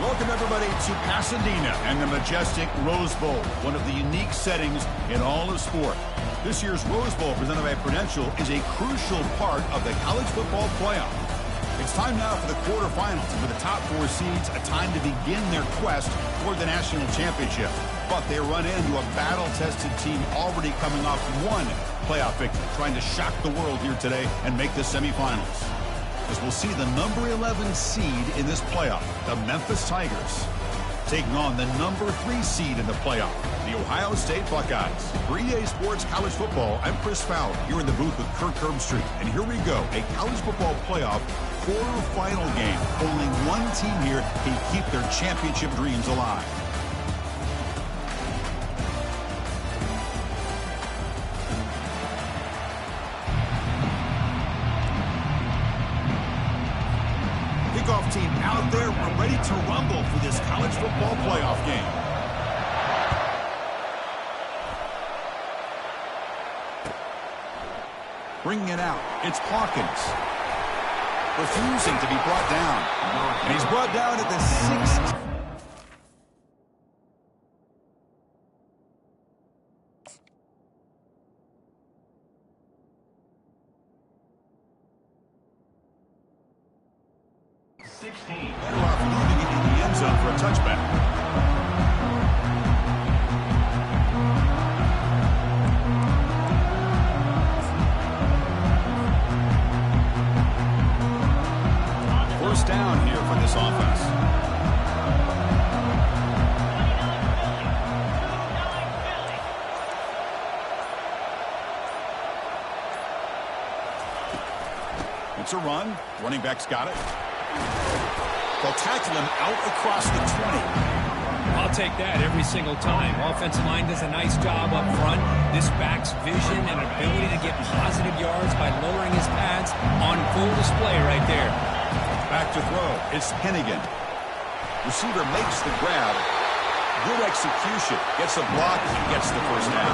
Welcome, everybody, to Pasadena and the majestic Rose Bowl, one of the unique settings in all of sport. This year's Rose Bowl, presented by Prudential, is a crucial part of the college football playoff. It's time now for the quarterfinals, and for the top 4 seeds, a time to begin their quest toward the national championship. But they run into a battle-tested team already coming off one playoff victory, trying to shock the world here today and make the semifinals. As we'll see the number 11 seed in this playoff, the Memphis Tigers, taking on the number 3 seed in the playoff, the Ohio State Buckeyes. For EA Sports College Football, I'm Chris Fowler, here in the booth with Kirk Herbstreit. And here we go, a college football playoff quarterfinal game. Only one team here can keep their championship dreams alive. Kickoff team out there. We're ready to rumble for this college football playoff game. Bringing it out, it's Hawkins. Refusing to be brought down. And he's brought down at the 6th. Better off leaving it in the end zone for a touchback. First down here for this offense. It's a run. Running back's got it. They'll tackle him out across the 20. I'll take that every single time. Offensive line does a nice job up front. This back's vision and ability to get positive yards by lowering his pads on full display right there. Back to throw. It's Hennigan. Receiver makes the grab. Good execution. Gets a block and gets the first down.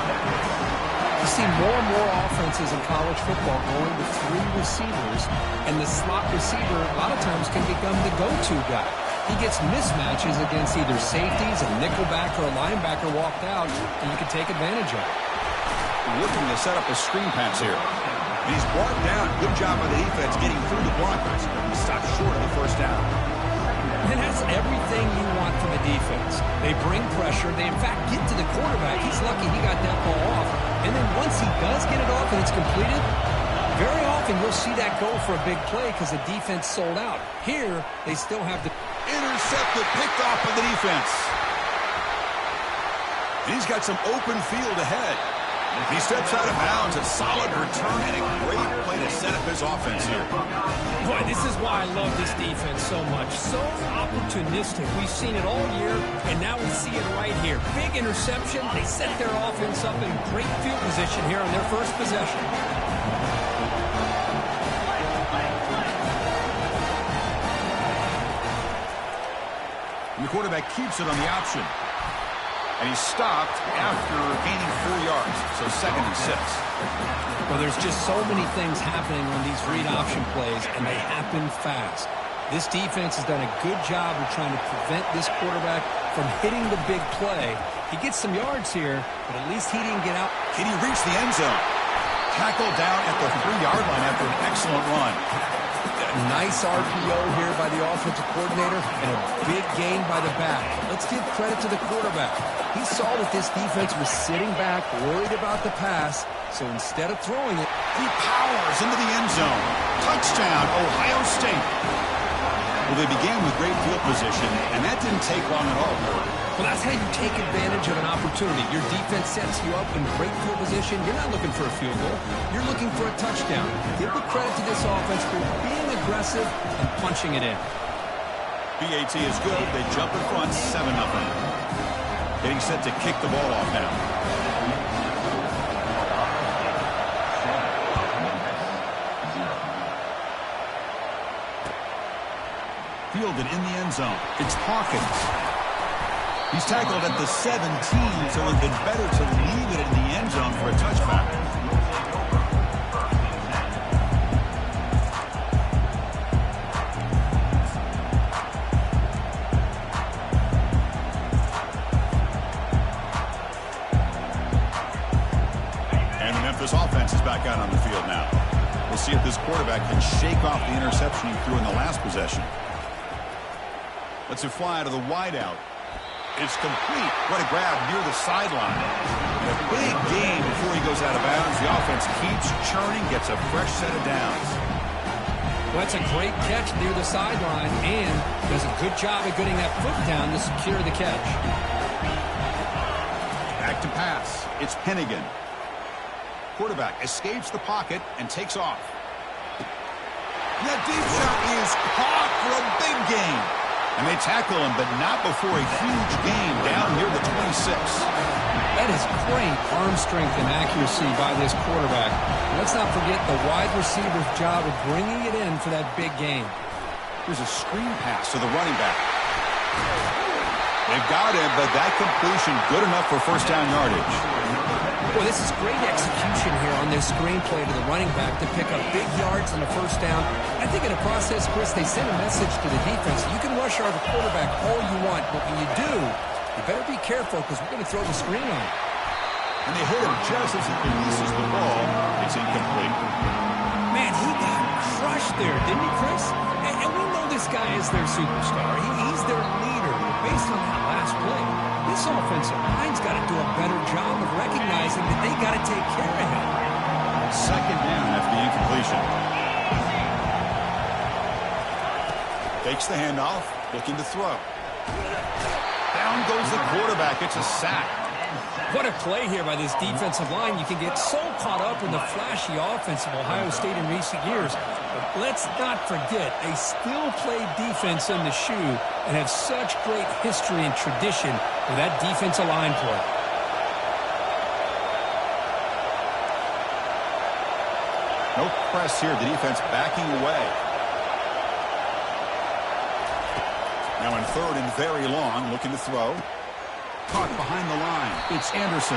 You see more and more offenses in college football going to 3 receivers, and the slot receiver a lot of times can become the go-to guy. He gets mismatches against either safeties, a nickelback, or a linebacker walked out, and you can take advantage of it. Looking to set up a screen pass here. And he's brought down. Good job by the defense getting through the blockers. He stopped short of the first down. And that's everything you want from a defense. They bring pressure. They, in fact, get to the quarterback. He's lucky he got that ball off. And then once he does get it off and it's completed, very often you'll see that go for a big play because the defense sold out. Here, they still have the... Intercepted, picked off by the defense. And he's got some open field ahead. He steps out of bounds, a solid return, and a great play to set up his offense here. Boy, this is why I love this defense so much. So opportunistic. We've seen it all year, and now we see it right here. Big interception. They set their offense up in great field position here on their first possession. And the quarterback keeps it on the option. And he's stopped after gaining 4 yards, so 2nd and 6. Well, there's just so many things happening on these read option plays, and they happen fast. This defense has done a good job of trying to prevent this quarterback from hitting the big play. He gets some yards here, but at least he didn't get out. Can he reach the end zone? Tackled down at the 3-yard line after an excellent run. Nice RPO here by the offensive coordinator and a big gain by the back. Let's give credit to the quarterback. He saw that this defense was sitting back, worried about the pass, so instead of throwing it, he powers into the end zone. Touchdown, Ohio State. Well, they began with great field position, and that didn't take long at all. Well, that's how you take advantage of an opportunity. Your defense sets you up in great field position. You're not looking for a field goal. You're looking for a touchdown. Give the credit to this offense for being aggressive and punching it in. BAT is good. They jump in front, 7-0. Getting set to kick the ball off now. Fielded in the end zone. It's Hawkins. He's tackled at the 17, so it would have been better to leave it in the end zone for a touchback. see if this quarterback can shake off the interception he threw in the last possession. Lets it fly to the wideout. It's complete. What a grab near the sideline. A big gain before he goes out of bounds. The offense keeps churning, gets a fresh set of downs. Well, that's a great catch near the sideline and does a good job of getting that foot down to secure the catch. Back to pass. It's Hennigan. Quarterback escapes the pocket and takes off. That deep shot is caught for a big gain. And they tackle him, but not before a huge gain down near the 26. That is great arm strength and accuracy by this quarterback. Let's not forget the wide receiver's job of bringing it in for that big gain. Here's a screen pass to the running back. They've got him, but that completion good enough for first down yardage. Well, this is great execution here on this screenplay to the running back to pick up big yards on the first down. I think in the process, Chris, they send a message to the defense. You can rush our quarterback all you want, but when you do, you better be careful because we're going to throw the screen on him. And they hit him just as he releases the ball. It's incomplete. Man, he got crushed there, didn't he, Chris? And we know this guy is their superstar. He's their leader. Based on that last play, this offensive line's got to do a better job of recognizing that they got to take care of him. Second down after the incompletion. Takes the handoff, looking to throw. Down goes the quarterback. It's a sack. What a play here by this defensive line. You can get so caught up in the flashy offense of Ohio State in recent years. But let's not forget, they still play defense in the shoe and have such great history and tradition with that defensive line play. No press here. The defense backing away. Now in third and very long, looking to throw. Caught behind the line. It's Anderson.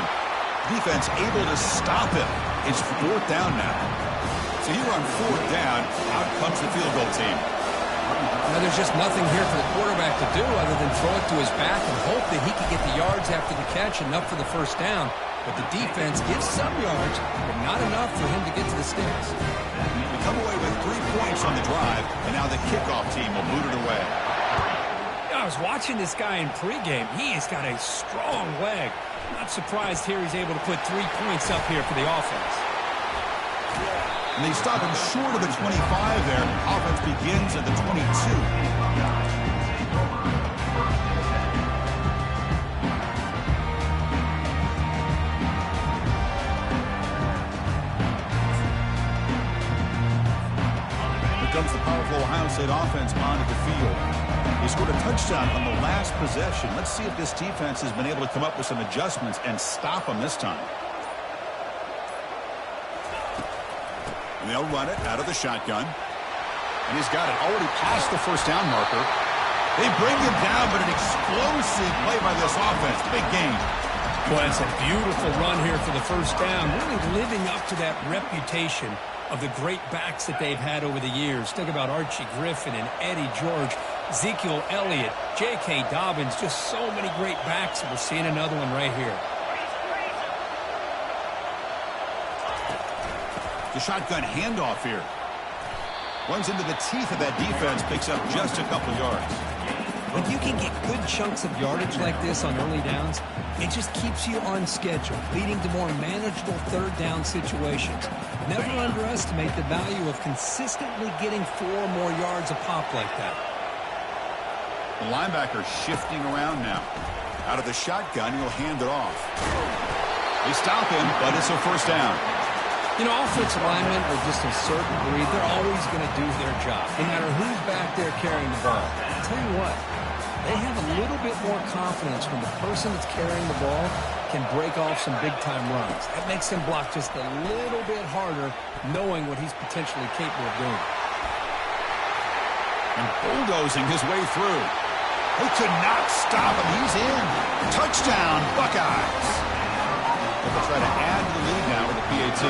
Defense able to stop him. It's fourth down now. So here on fourth down, out comes the field goal team. Now there's just nothing here for the quarterback to do other than throw it to his back and hope that he can get the yards after the catch, enough for the first down. But the defense gives some yards, but not enough for him to get to the sticks. We come away with 3 points on the drive, and now the kickoff team will boot it away. I was watching this guy in pregame. He has got a strong leg. Not surprised here he's able to put 3 points up here for the offense. And they stop him short of the 25 there. Offense begins at the 22. Comes the powerful Ohio State offense onto the field. He scored a touchdown on the last possession. Let's see if this defense has been able to come up with some adjustments and stop him this time. And they'll run it out of the shotgun. And he's got it already past the first down marker. They bring him down, but an explosive play by this offense. Big game. Well, it's a beautiful run here for the first down. Really living up to that reputation of the great backs that they've had over the years. Think about Archie Griffin and Eddie George, Ezekiel Elliott, J.K. Dobbins, just so many great backs. We're seeing another one right here. The shotgun handoff here. Runs into the teeth of that defense, picks up just a couple yards. When you can get good chunks of yardage like this on early downs, it just keeps you on schedule, leading to more manageable third down situations. Never underestimate the value of consistently getting 4 more yards a pop like that. The linebacker shifting around now. Out of the shotgun, he'll hand it off. They stop him, but it's a first down. You know, offensive linemen are just a certain breed. They're always going to do their job, no matter who's back there carrying the ball. I'll tell you what, they have a little bit more confidence when the person that's carrying the ball can break off some big-time runs. That makes him block just a little bit harder, knowing what he's potentially capable of doing. And bulldozing his way through. They could not stop him. He's in. Touchdown, Buckeyes. They'll try to add to the lead now with the PAT.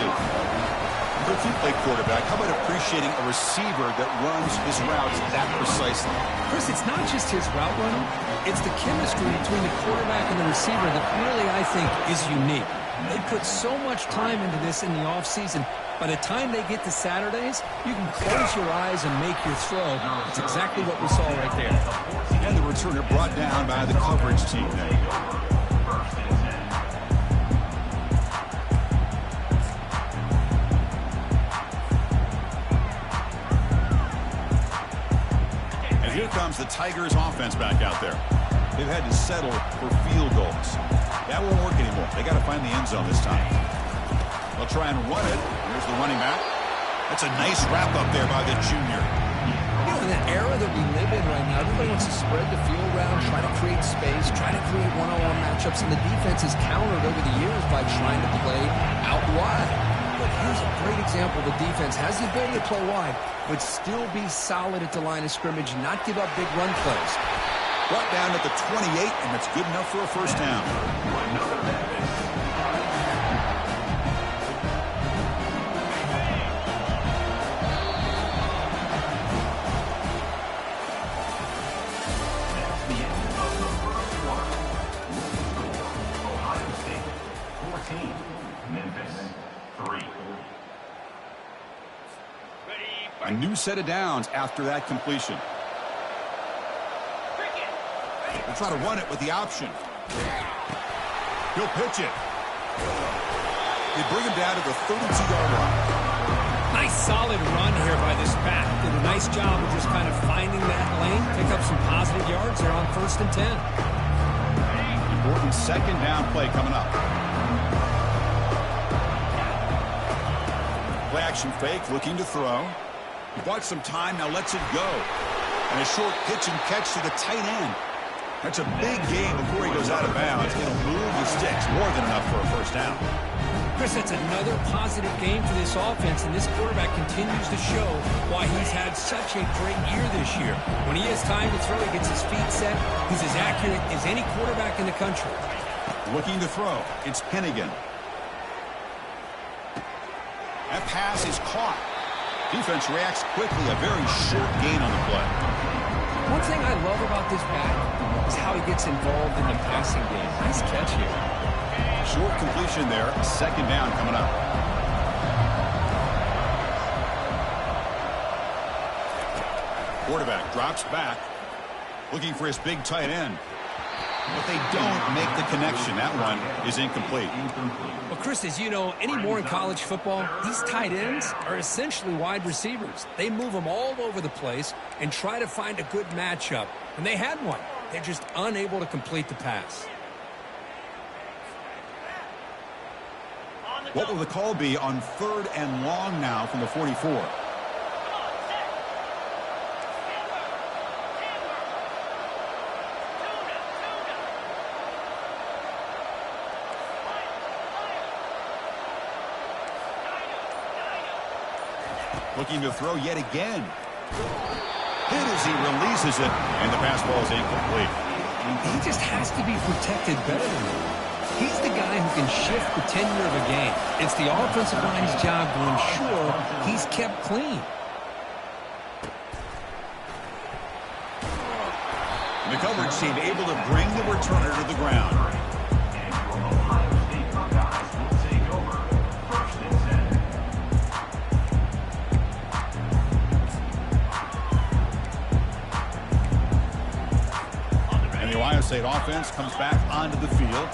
But if you play quarterback, how about appreciating a receiver that runs his routes that precisely? Chris, it's not just his route running. It's the chemistry between the quarterback and the receiver that really, I think, is unique. They put so much time into this in the offseason, By the time they get to Saturdays, you can close your eyes and make your throw. That's exactly what we saw right there. And the returner brought down by the coverage team there. And here comes the Tigers offense back out there. They've had to settle for field goals. That won't work anymore. They got to find the end zone this time. They'll try and run it. Here's the running back. That's a nice wrap up there by the junior. You know, in the era that we live in right now, everybody wants to spread the field around, try to create space, try to create one-on-one matchups, and the defense has countered over the years by trying to play out wide. But here's a great example. The defense has the ability to play wide, but still be solid at the line of scrimmage and not give up big run plays. Brought down at the 28, and that's good enough for a first down. A new set of downs after that completion. They'll try to run it with the option. He'll pitch it. They bring him down to the 32-yard line. Nice solid run here by this back. Did a nice job of just kind of finding that lane, pick up some positive yards there on 1st and 10. Important second down play coming up. Play action fake, looking to throw. He bought some time, now lets it go. And a short pitch and catch to the tight end. That's a big game before he goes out of bounds. It'll move the sticks, more than enough for a first down. Chris, that's another positive game for this offense, and this quarterback continues to show why he's had such a great year this year. When he has time to throw, he gets his feet set. He's as accurate as any quarterback in the country. Looking to throw. It's Hennigan. That pass is caught. Defense reacts quickly. A very short gain on the play. One thing I love about this back is how he gets involved in the passing game. Nice catch here. Short completion there. Second down coming up. Quarterback drops back. Looking for his big tight end. But they don't make the connection. That one is incomplete. Well, Chris, as you know, anymore in college football, these tight ends are essentially wide receivers. They move them all over the place and try to find a good matchup. And they had one. They're just unable to complete the pass. What will the call be on 3rd and long now from the 44? Looking to throw yet again. Hit as he releases it, and the pass ball is incomplete. He just has to be protected better than that. He's the guy who can shift the tenure of a game. It's the offensive line's job to ensure he's kept clean. The coverage team able to bring the returner to the ground. Ohio State offense comes back onto the field.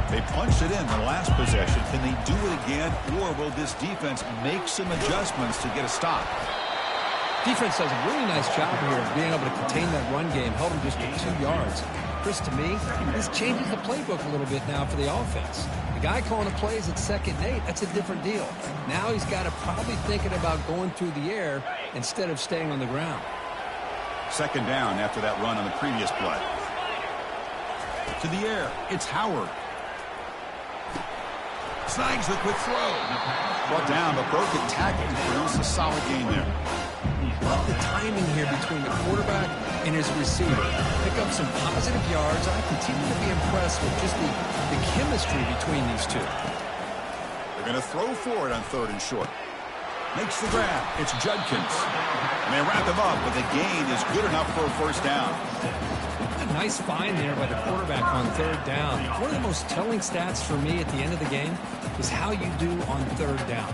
They punched it in the last possession. Can they do it again, or will this defense make some adjustments to get a stop? Defense does a really nice job here of being able to contain that run game, held them just to 2 yards. Chris, to me, this changes the playbook a little bit now for the offense. The guy calling the plays at 2nd and 8, that's a different deal. Now he's got to probably thinking about going through the air instead of staying on the ground. Second down after that run on the previous play. To the air, it's Howard. Snags the quick throw. Brought down, but broken tackle to produce a solid gain there. Love the timing here between the quarterback and his receiver. Pick up some positive yards. I continue to be impressed with just the chemistry between these two. They're going to throw for it on 3rd and short. Makes the grab. It's Judkins. And they wrap him up, but the gain is good enough for a first down. Nice find there by the quarterback on 3rd down. One of the most telling stats for me at the end of the game is how you do on 3rd down.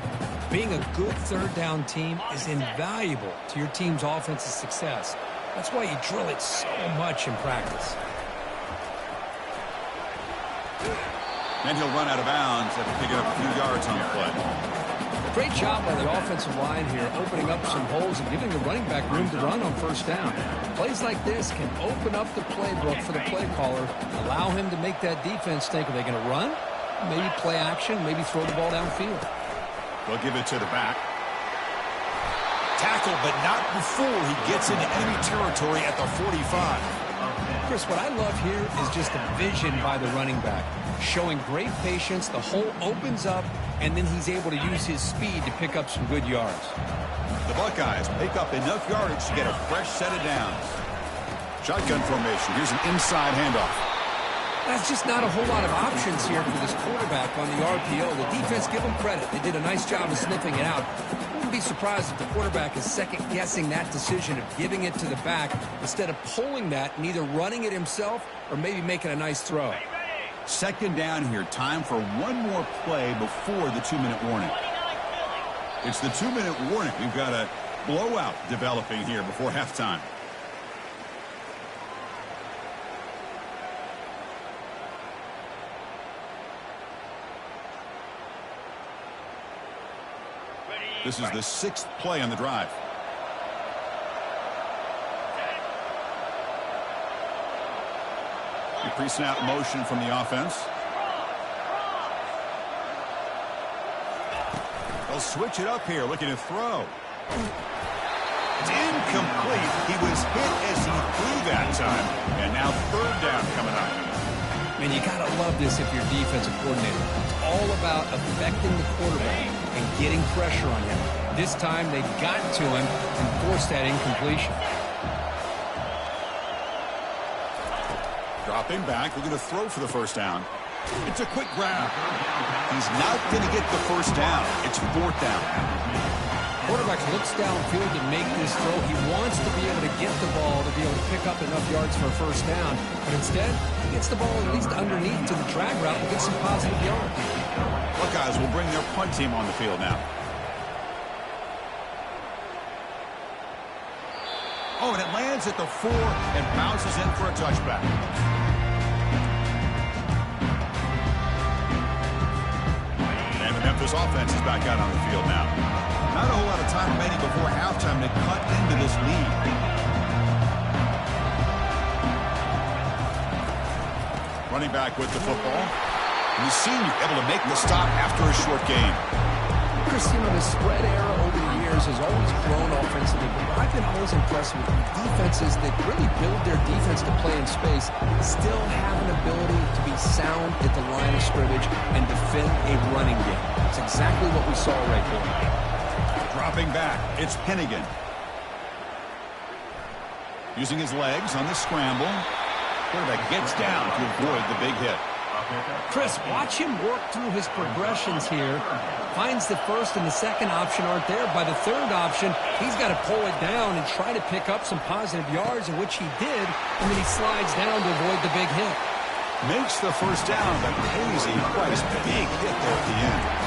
Being a good third down team is invaluable to your team's offensive success. That's why you drill it so much in practice. And he'll run out of bounds after picking up a few yards on the play. Great job by the offensive line here, opening up some holes and giving the running back room to run on first down. Plays like this can open up the playbook for the play caller, allow him to make that defense think, are they going to run? Maybe play action, maybe throw the ball downfield. They'll give it to the back. Tackle, but not before he gets into enemy territory at the 45. Chris, what I love here is just the vision by the running back. Showing great patience, the hole opens up, and then he's able to use his speed to pick up some good yards. The Buckeyes pick up enough yardage to get a fresh set of downs. Shotgun formation. Here's an inside handoff. That's just not a whole lot of options here for this quarterback on the RPO. The defense, give them credit. They did a nice job of sniffing it out. Wouldn't be surprised if the quarterback is second-guessing that decision of giving it to the back instead of pulling that and either running it himself or maybe making a nice throw. Second down here. Time for one more play before the 2-minute warning. It's the 2-minute warning. We've got a blowout developing here before halftime. This is the 6th play on the drive. The pre-snap motion from the offense. They'll switch it up here, looking to throw. It's incomplete. He was hit as he threw that time. And now third down coming up. Man, you got to love this if you're defensive coordinator. It's all about affecting the quarterback and getting pressure on him. This time they got to him and forced that incompletion. Dropping back, looking to throw for the first down. It's a quick grab. He's not going to get the first down. It's 4th down. Quarterback looks downfield to make this throw. He wants to be able to get the ball to be able to pick up enough yards for a first down. But instead, he gets the ball at least underneath to the drag route and gets some positive yards. Buckeyes will bring their punt team on the field now. Oh, and it lands at the 4 and bounces in for a touchback. And the Memphis offense is back out on the field now. Not a whole lot of time remaining before halftime to cut into this lead. Running back with the football. And the senior able to make the stop after a short gain. Chris, you know, the spread era over the years has always grown offensively, but I've been always impressed with defenses that really build their defense to play in space, still have an ability to be sound at the line of scrimmage and defend a running game. That's exactly what we saw right there. Dropping back, it's Hennigan. Using his legs on the scramble. Quarterback gets down to avoid the big hit. Chris, watch him work through his progressions here. Finds the first and the second option aren't there. By the third option, he's got to pull it down and try to pick up some positive yards, in which he did, and then he slides down to avoid the big hit. Makes the first down, but pays a price. Big hit there at the end.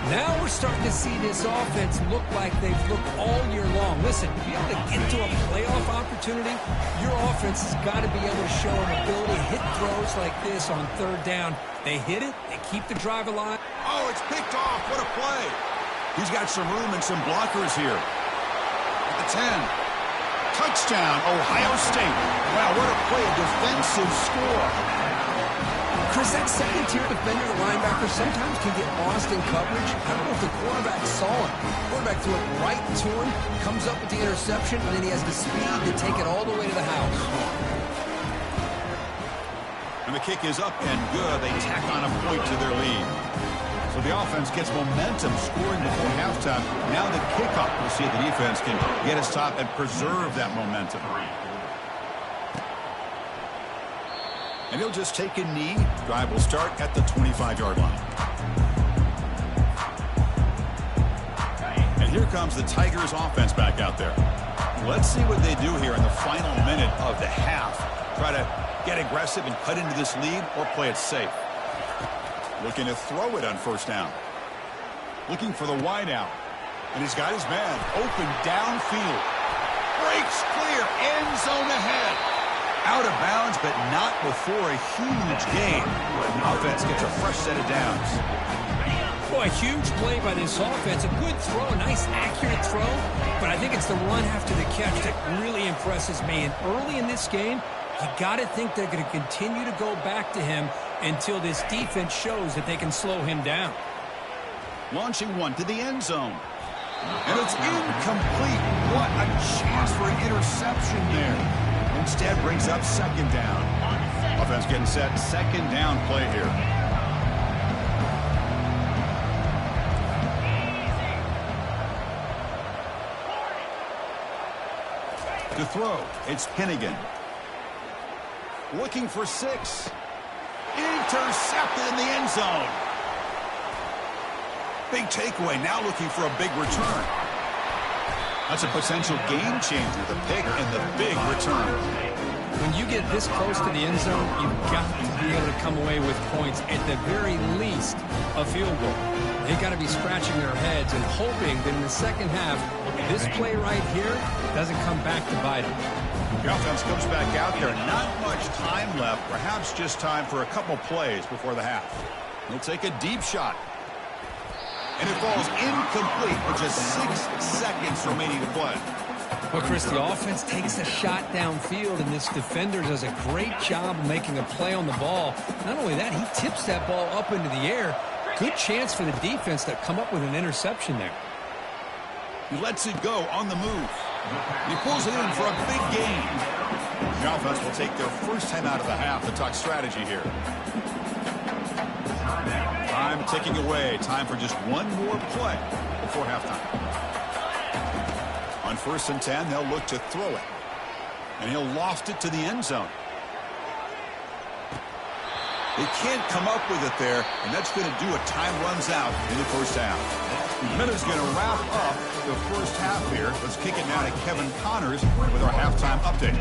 Now we're starting to see this offense look like they've looked all year long. Listen, to be able to get to a playoff opportunity, your offense has got to be able to show an ability to hit throws like this on third down. They hit it, they keep the drive alive. Oh, it's picked off. What a play. He's got some room and some blockers here. At the 10. Touchdown, Ohio State. Wow, what a play, a defensive score. Chris, that second-tier defender, the linebacker, sometimes can get lost in coverage. I don't know if the quarterback saw him. The quarterback threw it right to him, comes up with the interception, and then he has the speed to take it all the way to the house. And the kick is up and good. They tack on a point to their lead. So the offense gets momentum, scoring before halftime. Now the kickoff. We'll see if the defense can get a stop and preserve that momentum. And he'll just take a knee. Drive will start at the 25-yard line. And here comes the Tigers offense back out there. Let's see what they do here in the final minute of the half. Try to get aggressive and cut into this lead or play it safe. Looking to throw it on first down. Looking for the wide out. And he's got his man open downfield. Breaks clear. End zone ahead. Out of bounds, but not before a huge gain. Offense gets a fresh set of downs. Boy, a huge play by this offense. A good throw, a nice accurate throw. But I think it's the run after the catch that really impresses me. And early in this game, you got to think they're going to continue to go back to him until this defense shows that they can slow him down. Launching one to the end zone. And it's incomplete. What a chance for an interception there. Instead brings up second down. Offense getting set. Second down play here. To throw, it's Hennigan. Looking for 6. Intercepted in the end zone. Big takeaway. Now looking for a big return. That's a potential game changer. The pick and the big return. When you get this close to the end zone, you've got to be able to come away with points. At the very least, a field goal. They've got to be scratching their heads and hoping that in the second half, this play right here doesn't come back to bite them. The offense comes back out there. Not much time left. Perhaps just time for a couple plays before the half. He'll take a deep shot. And it falls incomplete with just 6 seconds remaining to play. Well, Chris, the offense takes a shot downfield, and this defender does a great job of making a play on the ball. Not only that, he tips that ball up into the air. Good chance for the defense to come up with an interception there. He lets it go on the move. He pulls it in for a big gain. The offense will take their first time out of the half to talk strategy here. Time ticking away. Time for just one more play before halftime. On 1st and 10, they'll look to throw it. And he'll loft it to the end zone. They can't come up with it there, and that's going to do it. Time runs out in the first half. Minutes going to wrap up the first half here. Let's kick it now to Kevin Connors with our halftime update.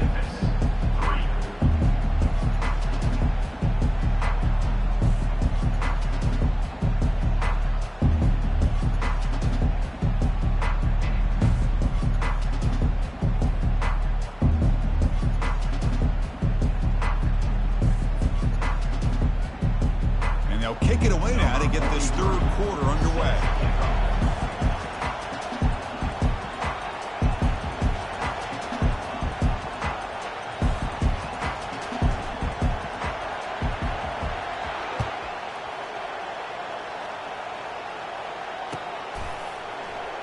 Kick it away now to get this third quarter underway.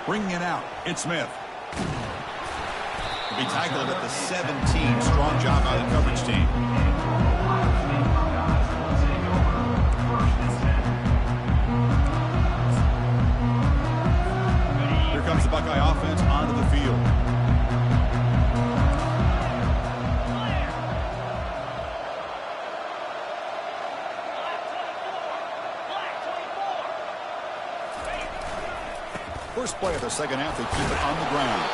Bringing it out, it's Smith. He'll be tackled at the 17. Strong job by the coverage team. Comes the Buckeye offense onto the field. First play of the second half, they keep it on the ground.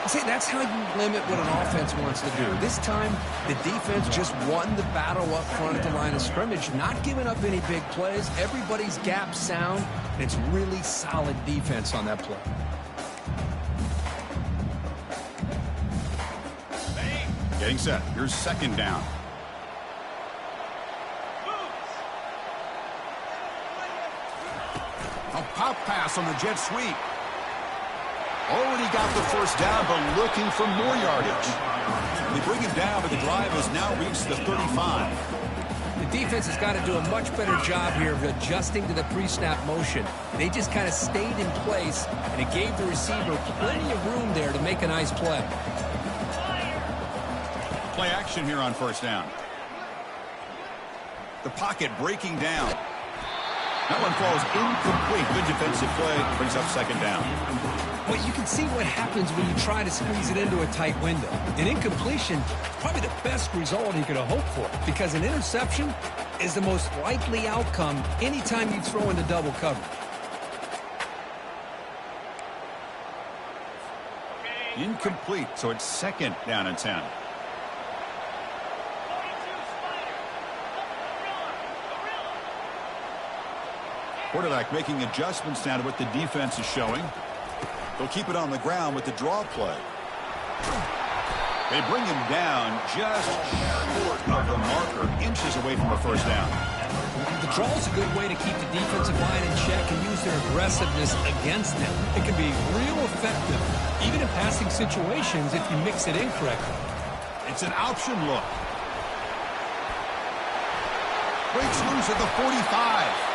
See, that's how you limit what an offense wants to do. This time, the defense just won the battle up front at the line of scrimmage, not giving up any big plays. Everybody's gap sound, and it's really solid defense on that play. Getting set. Here's second down. A pop pass on the jet sweep. Already got the first down, but looking for more yardage. They bring him down, but the drive has now reached the 35. The defense has got to do a much better job here of adjusting to the pre-snap motion. They just kind of stayed in place, and it gave the receiver plenty of room there to make a nice play. Play action here on first down. The pocket breaking down. That one falls incomplete. Good defensive play. Brings up second down. Well, you can see what happens when you try to squeeze it into a tight window. An incompletion is probably the best result he could have hoped for, because an interception is the most likely outcome anytime you throw into double coverage. Incomplete, so it's second down and 10. Quarterback making adjustments now to what the defense is showing. They'll keep it on the ground with the draw play. They bring him down just short of the marker, inches away from a first down. The draw is a good way to keep the defensive line in check and use their aggressiveness against them. It can be real effective, even in passing situations, if you mix it in correctly. It's an option look. Breaks loose at the 45.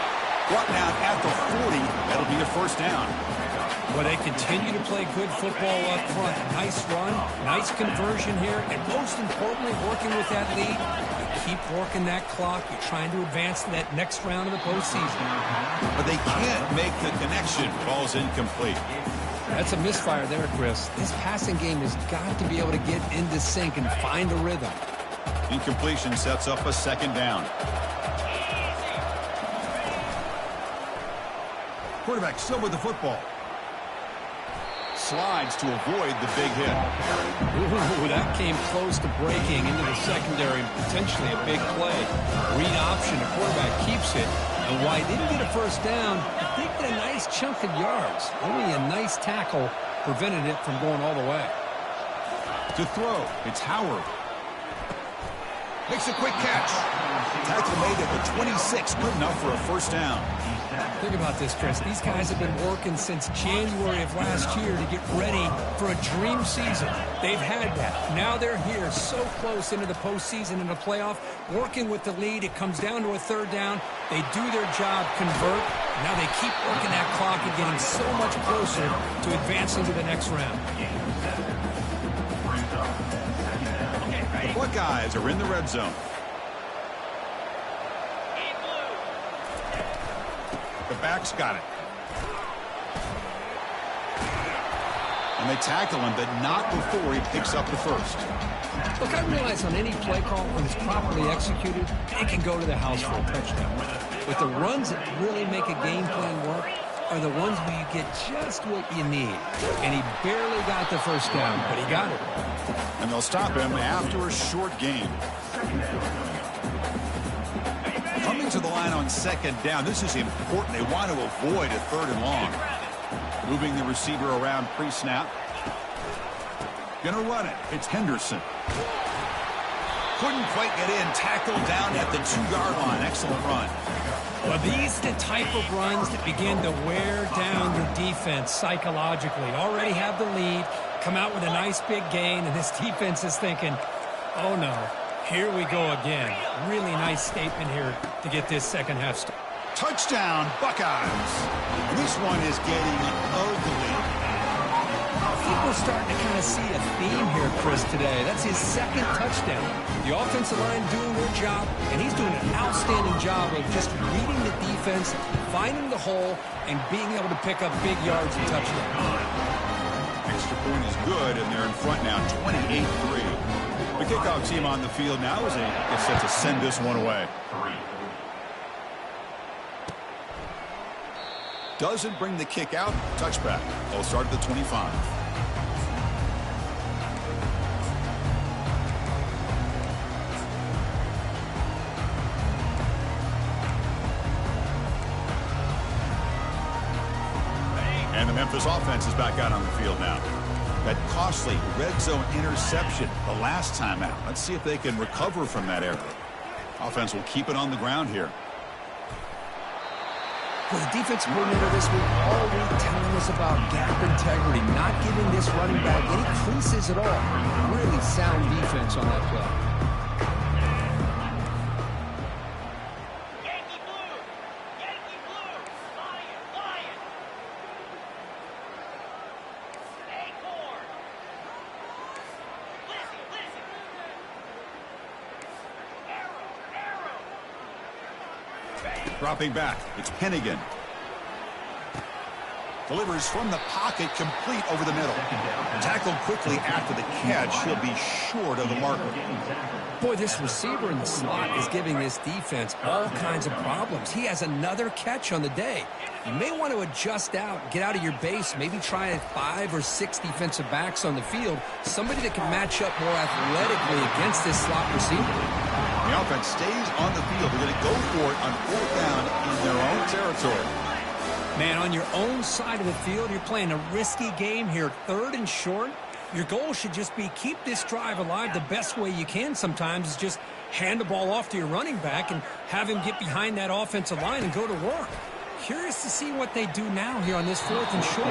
Brought down at the 40. That'll be a first down. Well, they continue to play good football up front. Nice run, nice conversion here, and most importantly, working with that lead. You keep working that clock. You're trying to advance to that next round of the postseason. But they can't make the connection. Ball's incomplete. That's a misfire there, Chris. This passing game has got to be able to get into sync and find a rhythm. Incompletion sets up a second down. Quarterback still with the football. Slides to avoid the big hit. Ooh, that came close to breaking into the secondary, potentially a big play. Read option, the quarterback keeps it. And while he didn't get a first down, he did get a nice chunk of yards. Only a nice tackle prevented it from going all the way. To throw, it's Howard. Makes a quick catch. Tackle made at the 26, good enough for a first down. Think about this, Chris. These guys have been working since January of last year to get ready for a dream season. They've had that. Now they're here, so close into the postseason and the playoff, working with the lead. It comes down to a third down. They do their job, convert. Now they keep working that clock and getting so much closer to advancing to the next round. The Buckeyes are in the red zone. The back's got it. And they tackle him, but not before he picks up the first. Look, I realize on any play call, when it's properly executed, it can go to the house for a touchdown. But the runs that really make a game plan work are the ones where you get just what you need. And he barely got the first down, but he got it. And they'll stop him after a short game. Coming to the line on second down, this is important. They want to avoid a third and long. Moving the receiver around pre-snap. Gonna run it. It's Henderson. Couldn't quite get in. Tackled down at the 2-yard line. Excellent run. Well, these are the type of runs that begin to wear down your defense psychologically. Already have the lead, come out with a nice big gain, and this defense is thinking, oh no, here we go again. Really nice statement here to get this second half started. Touchdown, Buckeyes. And this one is getting ugly. I think we're starting to kind of see a theme here, Chris, today. That's his second touchdown. The offensive line doing their job, and he's doing an outstanding job of just reading the defense, finding the hole, and being able to pick up big yards and touchdowns. Extra point is good, and they're in front now, 28-3. The kickoff team on the field now is set to send this one away. Doesn't bring the kick out. Touchback. They'll start at the 25. And the Memphis offense is back out on the field now. That costly red zone interception the last time out. Let's see if they can recover from that error. Offense will keep it on the ground here. Well, the defense coordinator this week all week telling us about gap integrity, not giving this running back any creases at all. Really sound defense on that play. Dropping back, it's Hennigan. Delivers from the pocket, complete over the middle. Tackled quickly after the catch. He'll be short of the marker. Boy, this receiver in the slot is giving this defense all kinds of problems. He has another catch on the day. You may want to adjust out, get out of your base, maybe try 5 or 6 defensive backs on the field, somebody that can match up more athletically against this slot receiver. The offense stays on the field. They're going to go for it on 4th down in their own territory. Man, on your own side of the field, you're playing a risky game here, 3rd and short. Your goal should just be keep this drive alive the best way you can sometimes is just hand the ball off to your running back and have him get behind that offensive line and go to work. Curious to see what they do now here on this 4th and short.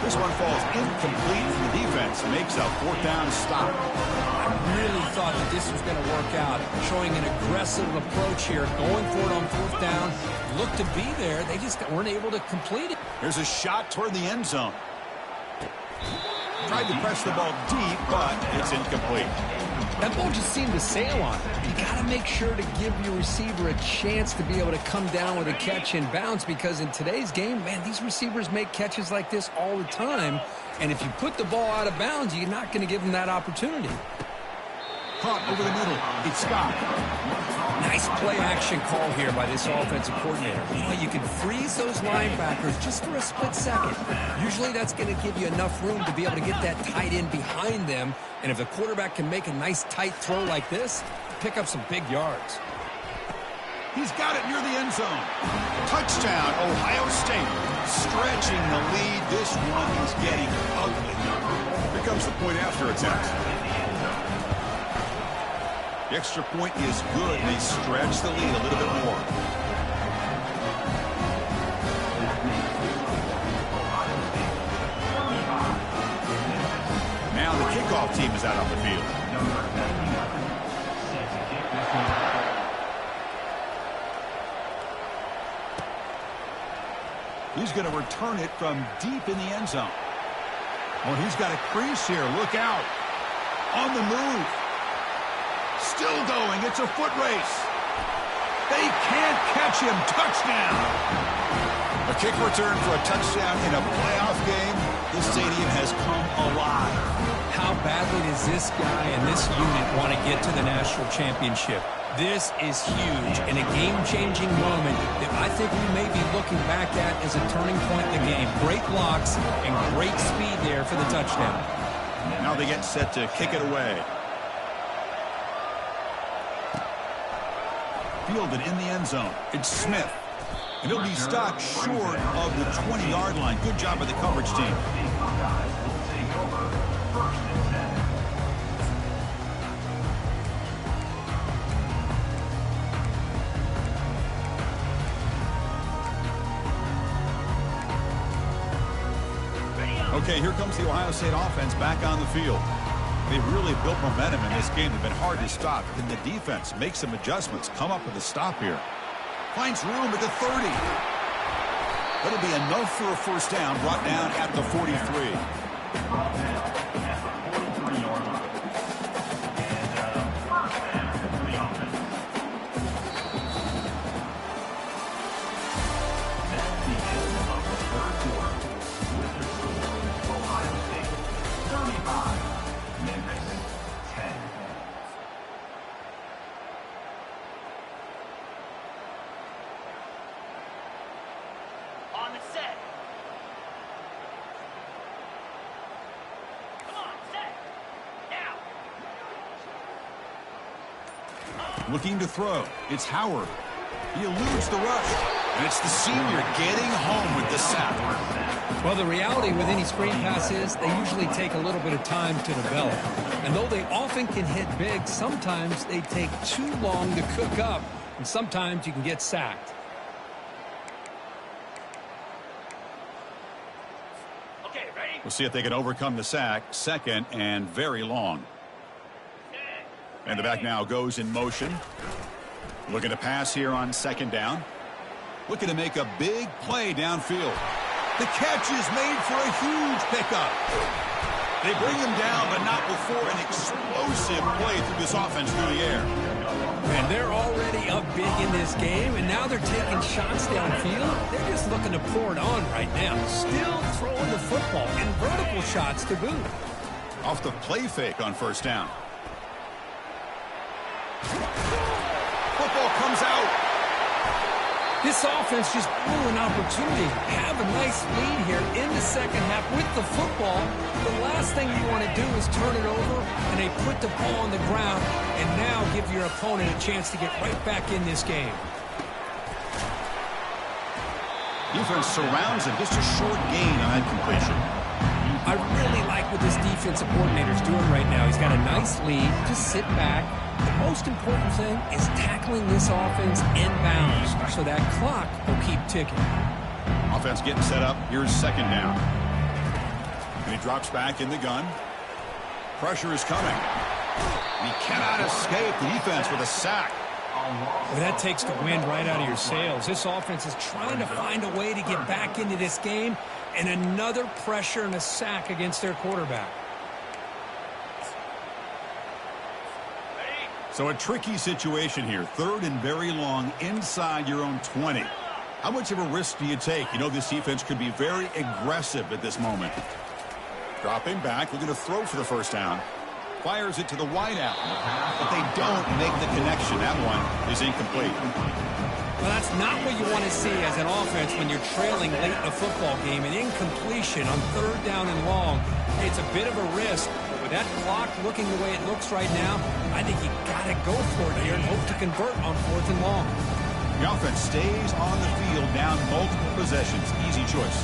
This one falls incomplete, and the defense makes a 4th down stop. I really thought that this was going to work out, showing an aggressive approach here, going for it on 4th down. Looked to be there. They just weren't able to complete it. Here's a shot toward the end zone. Tried to press the ball deep, but it's incomplete. That ball just seemed to sail on it. You got to make sure to give your receiver a chance to be able to come down with a catch and bounce, because in today's game, man, these receivers make catches like this all the time. And if you put the ball out of bounds, you're not going to give them that opportunity. Caught over the middle. It's Scott. Nice play-action call here by this offensive coordinator. You can freeze those linebackers just for a split second. Usually that's going to give you enough room to be able to get that tight end behind them. And if the quarterback can make a nice tight throw like this, pick up some big yards. He's got it near the end zone. Touchdown, Ohio State. Stretching the lead. This one is getting ugly. Here comes the point after attempt. The extra point is good, and they stretch the lead a little bit more. Now the kickoff team is out on the field. He's going to return it from deep in the end zone. Oh, he's got a crease here. Look out. On the move. Still going. It's a foot race. They can't catch him. Touchdown. A kick return for a touchdown in a playoff game. This stadium has come alive. How badly does this guy and this unit want to get to the national championship? This is huge and a game-changing moment that I think we may be looking back at as a turning point in the game. Great blocks and great speed there for the touchdown. Now they get set to kick it away. Fielded in the end zone. It's Smith. And he'll be stopped short of the 20-yard line. Good job by the coverage team. Okay, here comes the Ohio State offense back on the field. They've really built momentum in this game. They've been hard to stop. Can the defense make some adjustments, come up with a stop here? Finds room at the 30. That'll be enough for a first down, brought down at the 43. Looking to throw. It's Howard. He eludes the rush. And it's the senior getting home with the sack. Well, the reality with any screen pass is they usually take a little bit of time to develop. And though they often can hit big, sometimes they take too long to cook up. And sometimes you can get sacked. Okay, ready? We'll see if they can overcome the sack. Second and very long. And the back now goes in motion. Looking to pass here on second down. Looking to make a big play downfield. The catch is made for a huge pickup. They bring him down, but not before an explosive play through this offense through the air. And they're already up big in this game, and now they're taking shots downfield. They're just looking to pour it on right now. Still throwing the football, and vertical shots to boot. Off the play fake on first down. Football comes out. This offense just blew an opportunity. Have a nice lead here in the second half with the football. The last thing you want to do is turn it over, and they put the ball on the ground, and now give your opponent a chance to get right back in this game. Defense surrounds him. Just a short gain on that completion. I really like what this defensive coordinator is doing right now. He's got a nice lead. Just sit back. The most important thing is tackling this offense inbounds so that clock will keep ticking. Offense getting set up. Here's second down. And he drops back in the gun. Pressure is coming. And he cannot escape the defense with a sack. Well, that takes the wind right out of your sails. This offense is trying to find a way to get back into this game, and another pressure and a sack against their quarterback. So a tricky situation here. Third and very long inside your own 20. How much of a risk do you take? You know this defense could be very aggressive at this moment. Dropping back, looking to throw for the first down. Fires it to the wideout. But they don't make the connection. That one is incomplete. Well, that's not what you want to see as an offense when you're trailing late in a football game. An incompletion on third down and long. It's a bit of a risk. But with that clock looking the way it looks right now, I think you got to go for it here and hope to convert on fourth and long. The offense stays on the field down multiple possessions. Easy choice.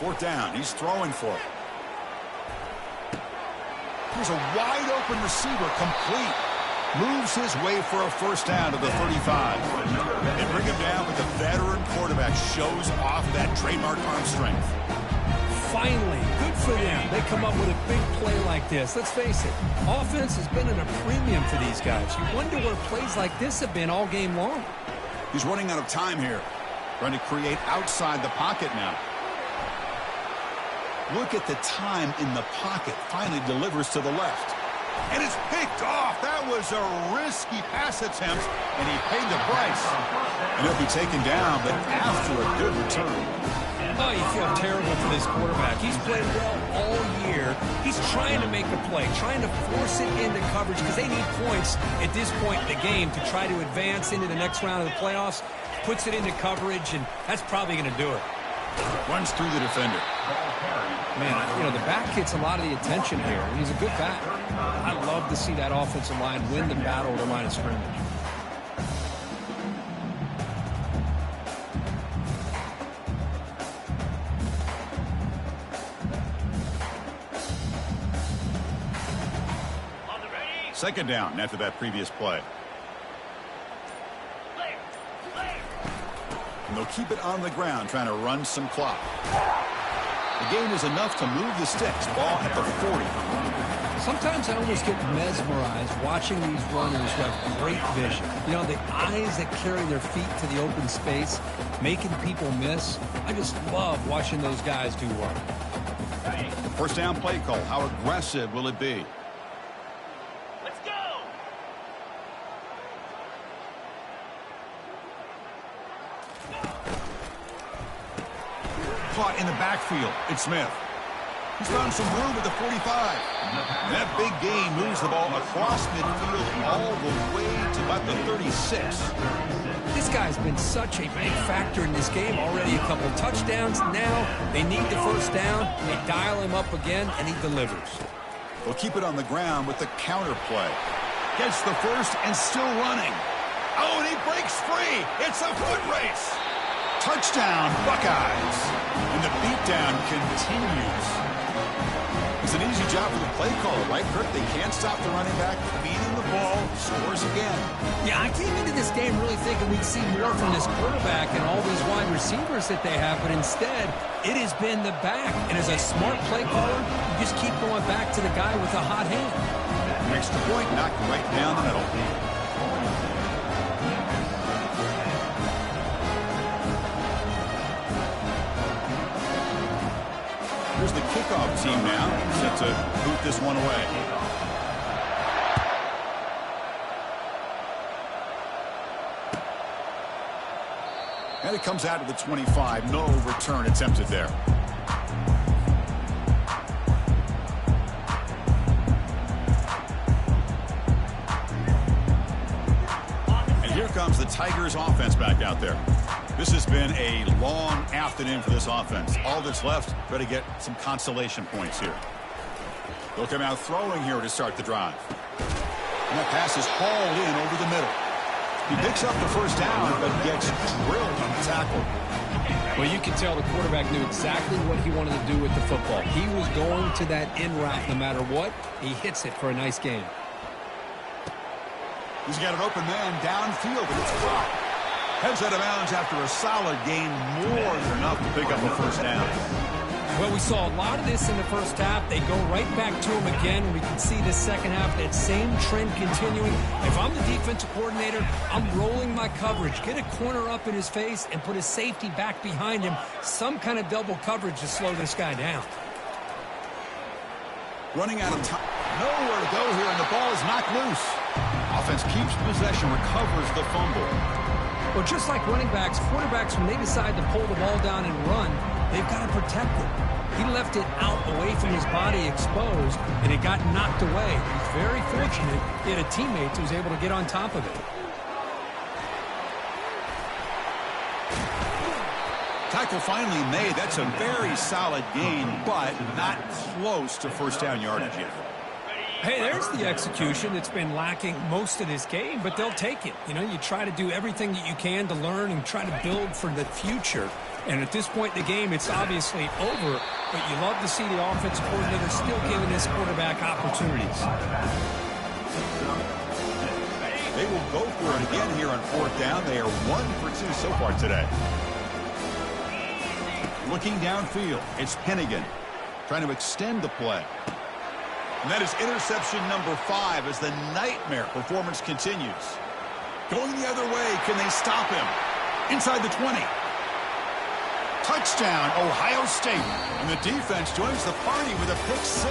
Fourth down. He's throwing for it. Here's a wide-open receiver, complete. Moves his way for a first down to the 35. They bring him down, but the veteran quarterback shows off that trademark arm strength. Finally, good for them. They come up with a big play like this. Let's face it, offense has been at a premium for these guys. You wonder where plays like this have been all game long. He's running out of time here. Trying to create outside the pocket now. Look at the time in the pocket. Finally delivers to the left. And it's picked off. That was a risky pass attempt, and he paid the price. And he'll be taken down, but after a good return. Oh, you feel terrible for this quarterback. He's played well all year. He's trying to make a play, trying to force it into coverage because they need points at this point in the game to try to advance into the next round of the playoffs. Puts it into coverage, and that's probably going to do it. Runs through the defender. Man, you know, the back gets a lot of the attention here. He's a good back. I love to see that offensive line win the battle at the line of scrimmage. Second down after that previous play. And they'll keep it on the ground, trying to run some clock. The gain is enough to move the sticks. Ball at the 40. Sometimes I almost get mesmerized watching these runners who have great vision. You know, the eyes that carry their feet to the open space, making people miss. I just love watching those guys do work. First down play call. How aggressive will it be? Let's go. Caught in the backfield. It's Smith. He's found some room at the 45. And that big gain moves the ball across midfield all the way to about the 36. This guy's been such a big factor in this game already. A couple touchdowns. Now they need the first down. They dial him up again, and he delivers. We'll keep it on the ground with the counter play. Gets the first and still running. Oh, and he breaks free. It's a foot race. Touchdown, Buckeyes. And the beatdown continues. It's an easy job for the play caller, right, Kirk? They can't stop the running back, feeding the ball, scores again. Yeah, I came into this game really thinking we'd see more from this quarterback and all these wide receivers that they have, but instead, it has been the back. And as a smart play caller, you just keep going back to the guy with a hot hand. An extra point knocked right down the middle. Here's the kickoff team now, set to boot this one away. And it comes out to the 25. No return attempted there. And here comes the Tigers offense back out there. This has been a long afternoon for this offense. All that's left, try to get some consolation points here. They'll come out throwing here to start the drive. And that pass is hauled in over the middle. He picks up the first down, but gets drilled on the tackle. Well, you can tell the quarterback knew exactly what he wanted to do with the football. He was going to that in route no matter what. He hits it for a nice gain. He's got an open man downfield, and it's caught. Heads out of bounds after a solid gain, more than enough to pick up a first down. Well, we saw a lot of this in the first half. They go right back to him again. We can see the second half, that same trend continuing. If I'm the defensive coordinator, I'm rolling my coverage. Get a corner up in his face and put a safety back behind him. Some kind of double coverage to slow this guy down. Running out of time. Nowhere to go here, and the ball is knocked loose. Offense keeps possession, recovers the fumble. Well, just like running backs, quarterbacks, when they decide to pull the ball down and run, they've got to protect it. He left it out away from his body exposed, and it got knocked away. He's very fortunate he had a teammate who was able to get on top of it. Tackle finally made. That's a very solid gain, but not close to first down yardage yet. Hey, there's the execution that's been lacking most of this game, but they'll take it. You know, you try to do everything that you can to learn and try to build for the future. And at this point in the game, it's obviously over, but you love to see the offensive coordinator still giving this quarterback opportunities. They will go for it again here on fourth down. They are 1 for 2 so far today. Looking downfield, it's Hennigan trying to extend the play. And that is interception number 5 as the nightmare performance continues. Going the other way, can they stop him? Inside the 20. Touchdown, Ohio State. And the defense joins the party with a pick 6.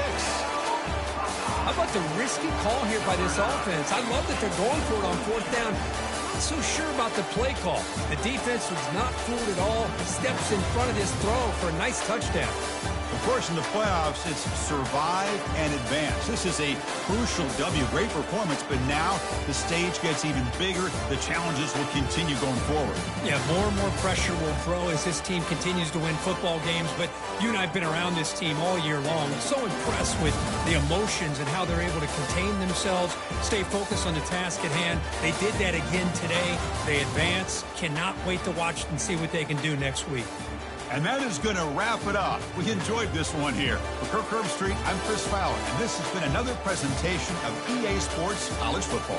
How about the risky call here by this offense? I love that they're going for it on fourth down. Not so sure about the play call. The defense was not fooled at all. Steps in front of this throw for a nice touchdown. Of course, in the playoffs, it's survive and advance. This is a crucial W. Great performance, but now the stage gets even bigger. The challenges will continue going forward. Yeah, more and more pressure will grow as this team continues to win football games, but you and I have been around this team all year long. I'm so impressed with the emotions and how they're able to contain themselves, stay focused on the task at hand. They did that again today. They advance. Cannot wait to watch and see what they can do next week. And that is going to wrap it up. We enjoyed this one here. For Kirk Herbstreit, I'm Chris Fowler, and this has been another presentation of EA Sports College Football.